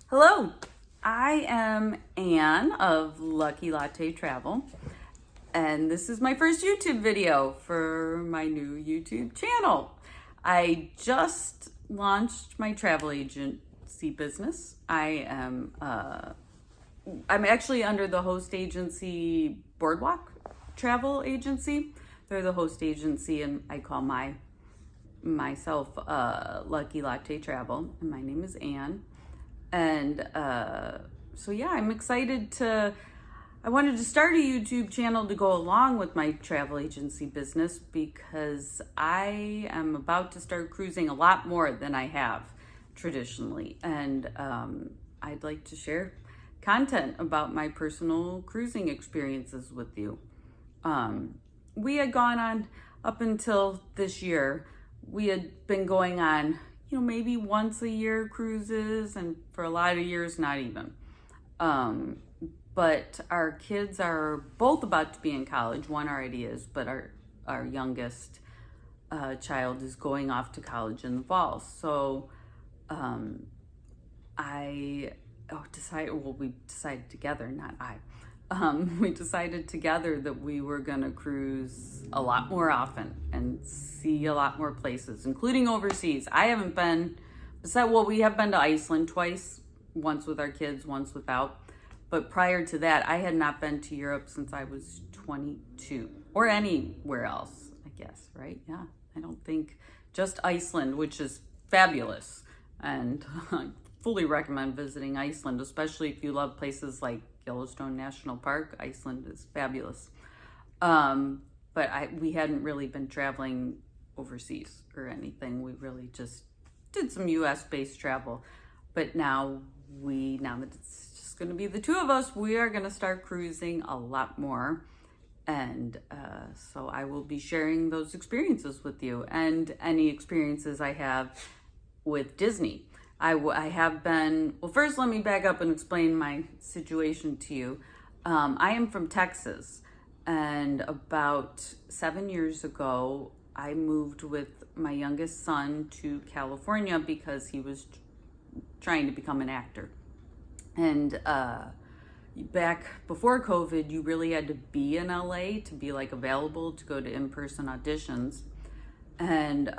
Hello, I am Anne of Lucky Latte Travel, and this is my first YouTube video for my new YouTube channel. I just launched my travel agency business. I'm actually under the host agency Boardwalk Travel Agency. They're the host agency, and I call myself Lucky Latte Travel, and my name is Anne. And so yeah, I'm excited I wanted to start a YouTube channel to go along with my travel agency business because I am about to start cruising a lot more than I have traditionally. And I'd like to share content about my personal cruising experiences with you. We had gone on up until this year. We had been going on maybe once a year cruises, and for a lot of years, not even. But our kids are both about to be in college. One already is, but our youngest child is going off to college in the fall. So we decided together, not I. We decided together that we were gonna cruise a lot more often and see a lot more places, including overseas. I haven't been, we have been to Iceland twice, once with our kids, once without. But prior to that, I had not been to Europe since I was 22, or anywhere else, I guess, right? Yeah, I don't think, just Iceland, which is fabulous. And I fully recommend visiting Iceland, especially if you love places like Yellowstone National Park. Iceland is fabulous. But we hadn't really been traveling overseas or anything. We really just did some US based travel. But now that it's just going to be the two of us, we are going to start cruising a lot more. And so I will be sharing those experiences with you and any experiences I have with Disney. I have been, well, first let me back up and explain my situation to you. I am from Texas, and about 7 years ago, I moved with my youngest son to California because he was trying to become an actor. And back before COVID, you really had to be in LA to be available to go to in-person auditions. And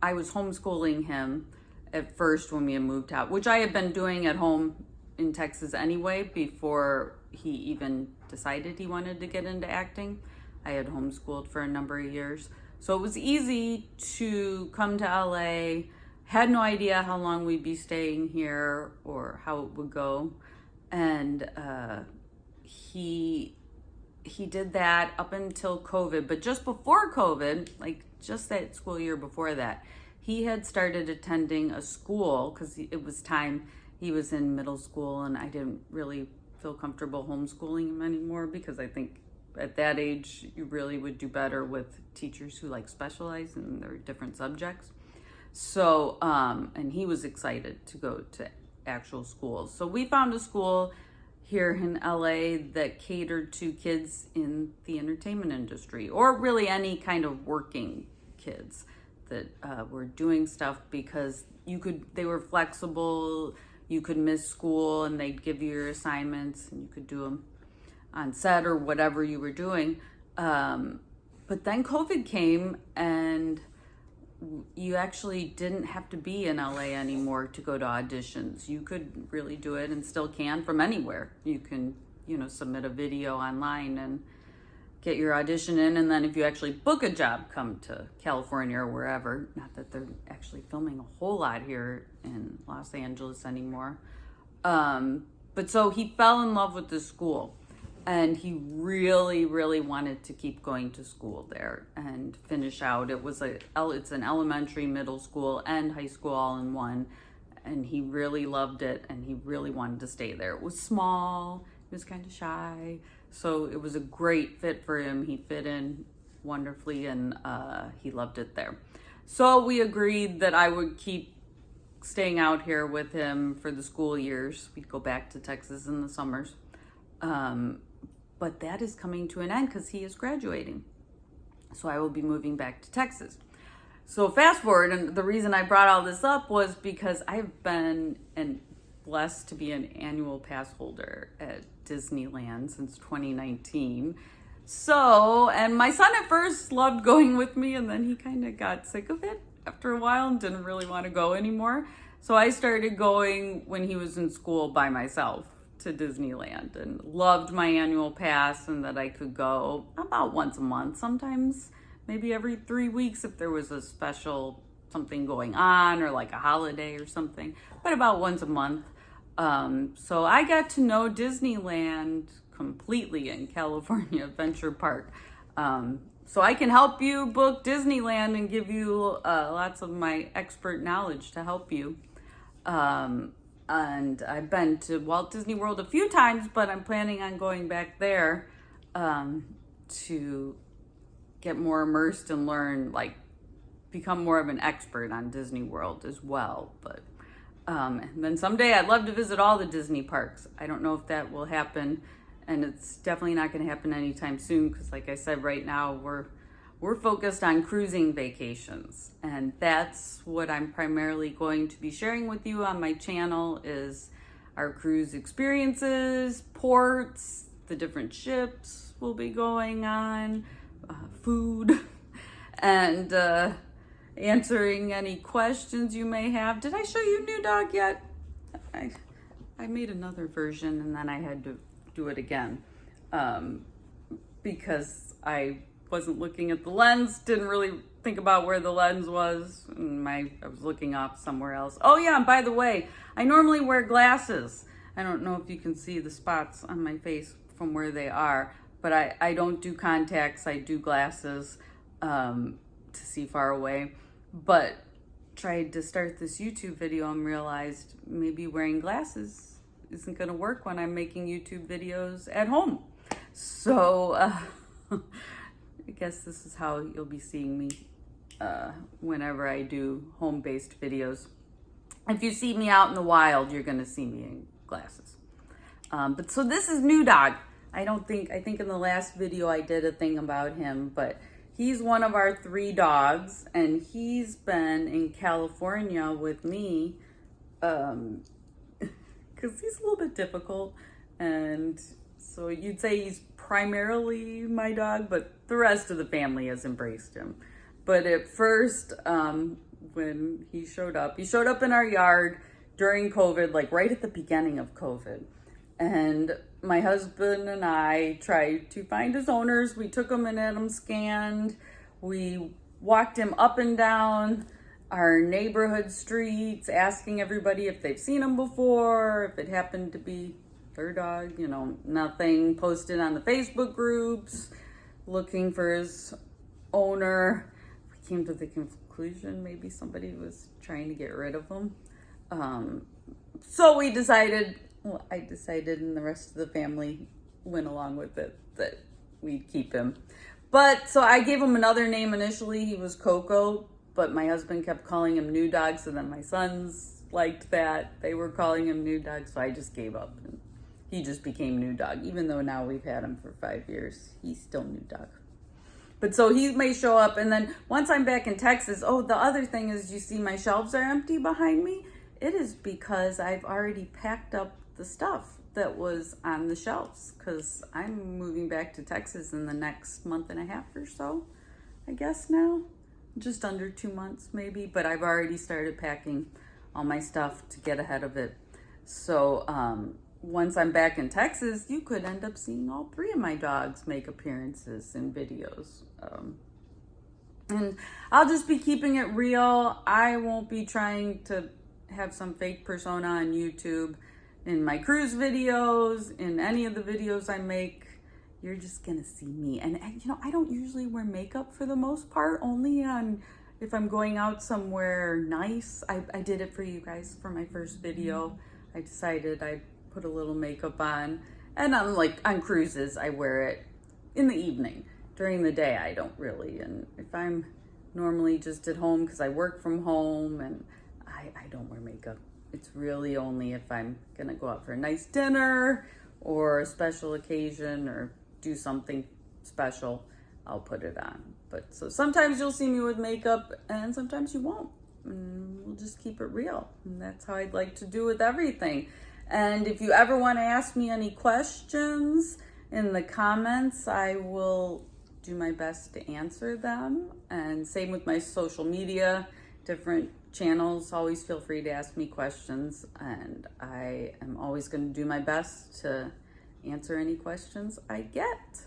I was homeschooling him at first when we had moved out, which I had been doing at home in Texas anyway before he even decided he wanted to get into acting. I had homeschooled for a number of years. So it was easy to come to LA, had no idea how long we'd be staying here or how it would go. And he did that up until COVID. But just before COVID, just that school year before that, he had started attending a school because it was time. He was in middle school, and I didn't really feel comfortable homeschooling him anymore because I think at that age you really would do better with teachers who specialize in their different subjects. So and he was excited to go to actual schools. So we found a school here in LA that catered to kids in the entertainment industry, or really any kind of working kids that were doing stuff, because they were flexible. You could miss school and they'd give you your assignments and you could do them on set or whatever you were doing. But then COVID came, and you actually didn't have to be in LA anymore to go to auditions. You could really do it, and still can, from anywhere. You can, submit a video online and get your audition in, and then if you actually book a job, come to California or wherever. Not that they're actually filming a whole lot here in Los Angeles anymore. But so he fell in love with the school, and he really, really wanted to keep going to school there and finish out. It's an elementary, middle school, and high school all in one, and he really loved it, and he really wanted to stay there. It was small. He was kind of shy. So it was a great fit for him. He fit in wonderfully, and he loved it there. So we agreed that I would keep staying out here with him for the school years. We'd go back to Texas in the summers. But that is coming to an end because he is graduating. So I will be moving back to Texas. So fast forward, and the reason I brought all this up was because I've been, and blessed to be an annual pass holder at Disneyland since 2019. So, and my son at first loved going with me, and then he kind of got sick of it after a while and didn't really want to go anymore. So I started going when he was in school by myself to Disneyland, and loved my annual pass, and that I could go about once a month, sometimes maybe every 3 weeks if there was a special something going on or like a holiday or something, but about once a month. So I got to know Disneyland completely in California Adventure Park. So I can help you book Disneyland and give you lots of my expert knowledge to help you. And I've been to Walt Disney World a few times, but I'm planning on going back there to get more immersed and learn, like, become more of an expert on Disney World as well. But and then someday I'd love to visit all the Disney parks. I don't know if that will happen, and it's definitely not going to happen anytime soon, because like I said, right now we're focused on cruising vacations, and that's what I'm primarily going to be sharing with you on my channel, is our cruise experiences, ports, the different ships we'll be going on, food, and answering any questions you may have. Did I show you New Dog yet? I made another version and then I had to do it again because I wasn't looking at the lens, didn't really think about where the lens was, and I was looking off somewhere else. Oh yeah, and by the way, I normally wear glasses. I don't know if you can see the spots on my face from where they are, but I don't do contacts, I do glasses to see far away. But tried to start this YouTube video and realized maybe wearing glasses isn't gonna work when I'm making YouTube videos at home. So I guess this is how you'll be seeing me whenever I do home-based videos. If you see me out in the wild, you're gonna see me in glasses. But so this is New Dog. I think in the last video I did a thing about him, but he's one of our 3 dogs, and he's been in California with me because he's a little bit difficult. And so you'd say he's primarily my dog, but the rest of the family has embraced him. But at first, when he showed up in our yard during COVID, like right at the beginning of COVID. And my husband and I tried to find his owners. We took him and had him scanned. We walked him up and down our neighborhood streets, asking everybody if they've seen him before, if it happened to be their dog, nothing posted on the Facebook groups, looking for his owner. We came to the conclusion maybe somebody was trying to get rid of him. So I decided, and the rest of the family went along with it, that we'd keep him. But so I gave him another name initially. He was Coco, but my husband kept calling him New Dog, so then my sons liked that. They were calling him New Dog, so I just gave up. And he just became New Dog. Even though now we've had him for 5 years, he's still New Dog. But so he may show up, and then once I'm back in Texas, the other thing is, you see my shelves are empty behind me? It is because I've already packed up the stuff that was on the shelves, because I'm moving back to Texas in the next month and a half or so, I guess now. Just under 2 months maybe, but I've already started packing all my stuff to get ahead of it. So once I'm back in Texas, you could end up seeing all 3 of my dogs make appearances in videos. And I'll just be keeping it real. I won't be trying to have some fake persona on YouTube. In my cruise videos, in any of the videos I make, you're just gonna see me. And I don't usually wear makeup for the most part, only on if I'm going out somewhere nice. I did it for you guys for my first video. I decided I'd put a little makeup on. And on cruises, I wear it in the evening. During the day, I don't really. And if I'm normally just at home, because I work from home, and I don't wear makeup. It's really only if I'm gonna go out for a nice dinner or a special occasion or do something special, I'll put it on. But so sometimes you'll see me with makeup and sometimes you won't. We'll just keep it real. And that's how I'd like to do with everything. And if you ever want to ask me any questions in the comments, I will do my best to answer them. And same with my social media, different channels. Always feel free to ask me questions. And I am always going to do my best to answer any questions I get.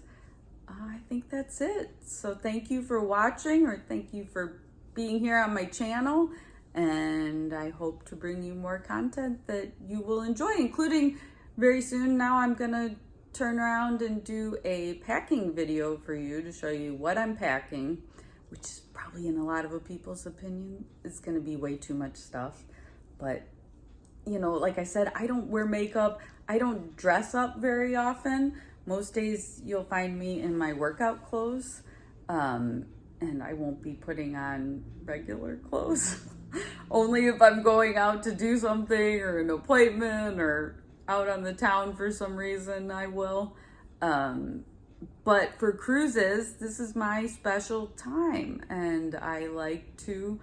I think that's it. So thank you for watching, or thank you for being here on my channel. And I hope to bring you more content that you will enjoy, including very soon now I'm gonna turn around and do a packing video for you to show you what I'm packing, which is probably in a lot of people's opinion is gonna be way too much stuff. But you know, like I said, I don't wear makeup. I don't dress up very often. Most days you'll find me in my workout clothes, and I won't be putting on regular clothes. Only if I'm going out to do something or an appointment or out on the town for some reason, I will. But for cruises, this is my special time, and I like to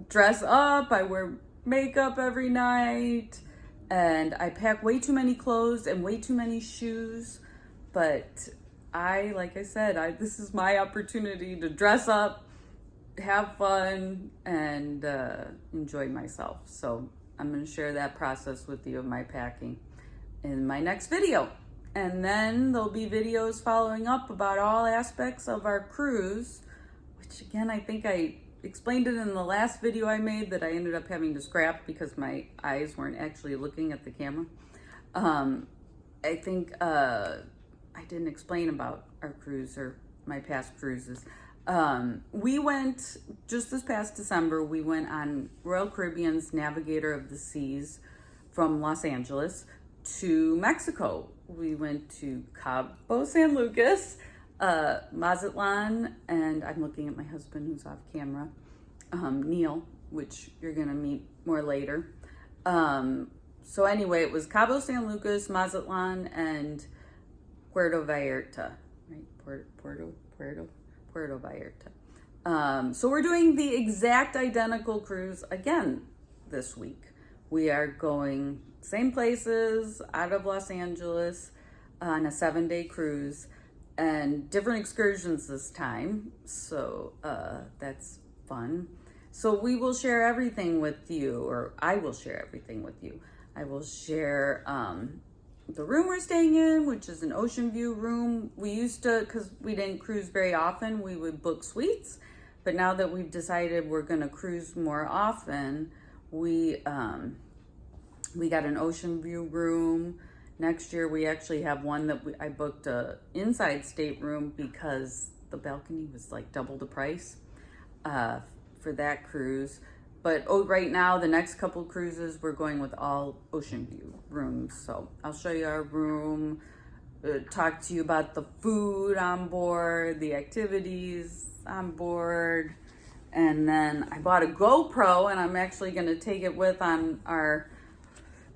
dress up. I wear makeup every night, and I pack way too many clothes and way too many shoes. But like I said, this is my opportunity to dress up, have fun, and enjoy myself. So I'm going to share that process with you of my packing in my next video. And then there'll be videos following up about all aspects of our cruise, which again, I think I explained it in the last video I made that I ended up having to scrap because my eyes weren't actually looking at the camera. I think I didn't explain about our cruise or my past cruises. We went, just this past December, we went on Royal Caribbean's Navigator of the Seas from Los Angeles to Mexico. We went to Cabo San Lucas, Mazatlan, and I'm looking at my husband who's off camera, Neil, which you're gonna meet more later. So anyway, it was Cabo San Lucas, Mazatlan, and Puerto Vallarta, right? Puerto Vallarta. So we're doing the exact identical cruise again this week. We are going same places out of Los Angeles on a 7-day cruise and different excursions this time. So that's fun. So we will share everything with you, or I will share everything with you. I will share the room we're staying in, which is an ocean view room. We used to, because we didn't cruise very often, we would book suites. But now that we've decided we're going to cruise more often, we got an ocean view room. Next year, we actually have one that I booked a inside stateroom because the balcony was like double the price for that cruise. But right now, the next couple cruises, we're going with all ocean view rooms. So I'll show you our room, talk to you about the food on board, the activities on board. And then I bought a GoPro, and I'm actually going to take it with on our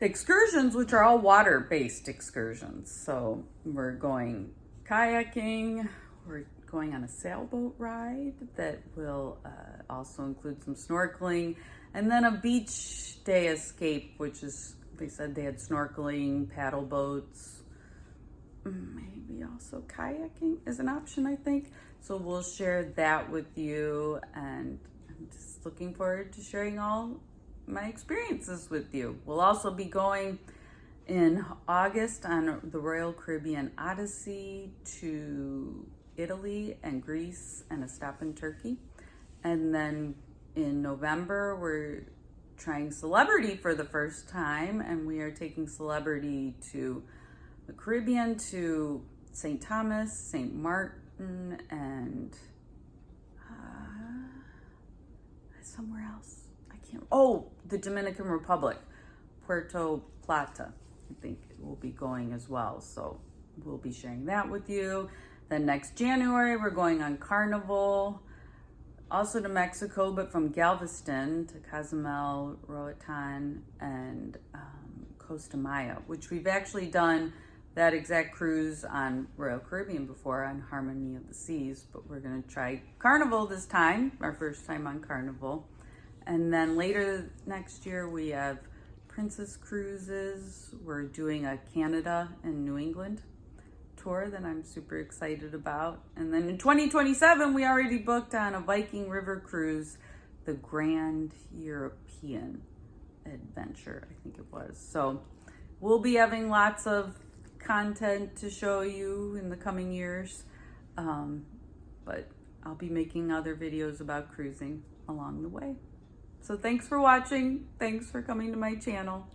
excursions, which are all water-based excursions. So we're going kayaking, we're going on a sailboat ride that will also include some snorkeling, and then a beach day escape, which is, they said they had snorkeling, paddle boats, maybe also kayaking is an option, I think. So we'll share that with you, and I'm just looking forward to sharing all my experiences with you. We'll also be going in August on the Royal Caribbean Odyssey to Italy and Greece and a stop in Turkey. And then in November, we're trying Celebrity for the first time, and we are taking Celebrity to the Caribbean, to St. Thomas, St. Martin, and somewhere else. The Dominican Republic, Puerto Plata, I think it will be going as well. So we'll be sharing that with you. Then next January, we're going on Carnival, also to Mexico, but from Galveston to Cozumel, Roatan, and Costa Maya, which we've actually done that exact cruise on Royal Caribbean before on Harmony of the Seas, but we're going to try Carnival this time, our first time on Carnival. And then later next year, we have Princess Cruises. We're doing a Canada and New England tour that I'm super excited about. And then in 2027, we already booked on a Viking River cruise, the Grand European Adventure, I think it was. So we'll be having lots of content to show you in the coming years. But I'll be making other videos about cruising along the way. So thanks for watching. Thanks for coming to my channel.